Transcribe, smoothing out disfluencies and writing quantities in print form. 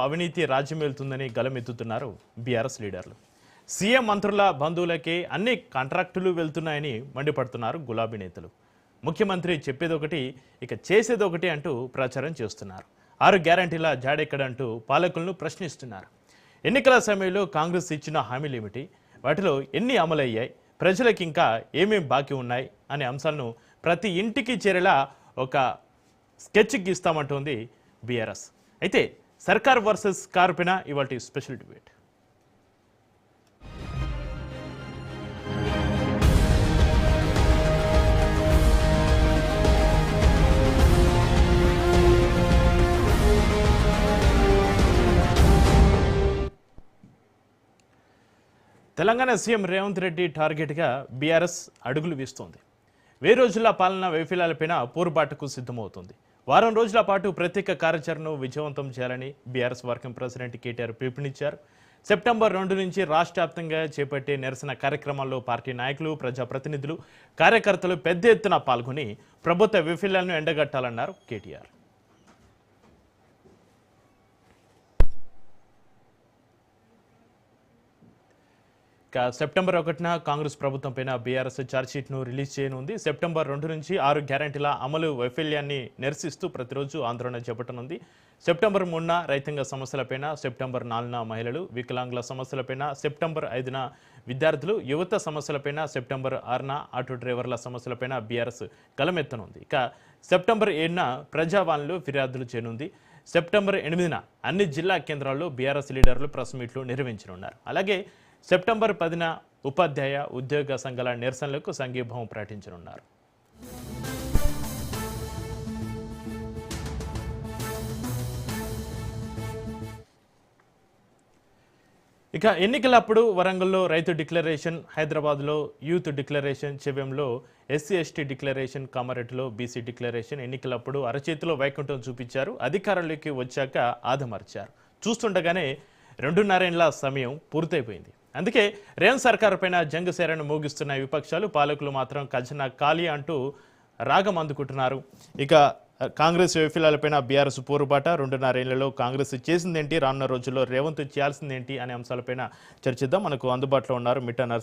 అవినీతి రాజ్యమేలుతుందని గలమెత్తుతున్నారు బీఆర్ఎస్ లీడర్లు. సీఎం మంత్రుల బంధువులకే అన్ని కాంట్రాక్టులు వెళ్తున్నాయని మండిపడుతున్నారు గులాబీ నేతలు. ముఖ్యమంత్రి చెప్పేదొకటి ఇక చేసేదొకటి అంటూ ప్రచారం చేస్తున్నారు. 6 గ్యారంటీల జాడెక్కడంటూ పాలకులను ప్రశ్నిస్తున్నారు. ఎన్నికల సమయంలో కాంగ్రెస్ ఇచ్చిన హామీలు ఏమిటి, వాటిలో ఎన్ని అమలయ్యాయి, ప్రజలకు ఇంకా ఏమేం బాకీ ఉన్నాయి అనే అంశాలను ప్రతి ఇంటికి చేరేలా ఒక స్కెచ్ గీస్తామంటోంది బీఆర్ఎస్. అయితే సర్కార్ వర్సెస్ కార్పొన ఇవాల్టి special debate. Telangana CM Revanth Reddy టార్గెట్గా బీఆర్ఎస్ అడుగులు వేస్తోంది. 1000 రోజుల పాలన వైఫల్యాలపైన పోరుబాటుకు సిద్ధమవుతుంది. వారం రోజుల పాటు ప్రత్యేక కార్యాచరణను విజయవంతం చేయాలని బీఆర్ఎస్ వర్కింగ్ ప్రెసిడెంట్ కేటీఆర్ పిలుపునిచ్చారు. సెప్టెంబర్ 2 నుంచి రాష్ట్ర వ్యాప్తంగా చేపట్టే నిరసన కార్యక్రమాల్లో పార్టీ నాయకులు, ప్రజాప్రతినిధులు, కార్యకర్తలు పెద్ద ఎత్తున పాల్గొని ప్రభుత్వ వైఫల్యాలను ఎండగట్టాలన్నారు కేటీఆర్. సెప్టెంబర్ 1న కాంగ్రెస్ ప్రభుత్వంపైన బీఆర్ఎస్ ఛార్జ్షీట్ను రిలీజ్ చేయనుంది. సెప్టెంబర్ 2 నుంచి 6 గ్యారంటీల అమలు వైఫల్యాన్ని నిరసిస్తూ ప్రతిరోజు ఆందోళన చేపట్టనుంది. సెప్టెంబర్ 3న రైతాంగ సమస్యలపైన, సెప్టెంబర్ 4న మహిళలు, వికలాంగుల సమస్యలపైన, సెప్టెంబర్ 5న విద్యార్థులు, యువత సమస్యలపైన, సెప్టెంబర్ 6న ఆటో డ్రైవర్ల సమస్యలపైన బీఆర్ఎస్ గలమెత్తనుంది. ఇక సెప్టెంబర్ 7న ప్రజావాణిలో ఫిర్యాదులు చేయనుంది. సెప్టెంబర్ 8న అన్ని జిల్లా కేంద్రాల్లో బీఆర్ఎస్ లీడర్లు ప్రెస్ మీట్లు నిర్వహించనున్నారు. అలాగే సెప్టెంబర్ 10న ఉపాధ్యాయ, ఉద్యోగ సంఘాల నిరసనలకు సంఘీభావం ప్రకటించనున్నారు. ఇక ఎన్నికలప్పుడు వరంగల్లో రైతు డిక్లరేషన్, హైదరాబాద్లో యూత్ డిక్లరేషన్, చెవ్యంలో ఎస్సీ ఎస్టీ డిక్లరేషన్, కామారెడ్డిలో బీసీ డిక్లరేషన్ ఎన్నికలప్పుడు అరచేతిలో వైకుంఠం చూపించారు. అధికారంలోకి వచ్చాక ఆదమర్చారు. చూస్తుండగానే 2.5 ఏళ్ల సమయం పూర్తయిపోయింది. అందుకే రేవంత్ సర్కార్ పైన జంగ్ సేరను మోగిస్తున్న విపక్షాలు, పాలకులు మాత్రం ఖజానా ఖాళీ అంటూ రాగం అందుకుంటున్నారు. ఇక కాంగ్రెస్ వైఫల్యాలపైన బీఆర్ఎస్ పోరుబాట, 2.5 ఏళ్లలో కాంగ్రెస్ చేసిందేంటి, రానున్న రోజుల్లో రేవంత్ చేయాల్సిందేంటి అనే అంశాలపైన చర్చిద్దాం. మనకు అందుబాటులో ఉన్నారు మిట్టా నర్సయ్య.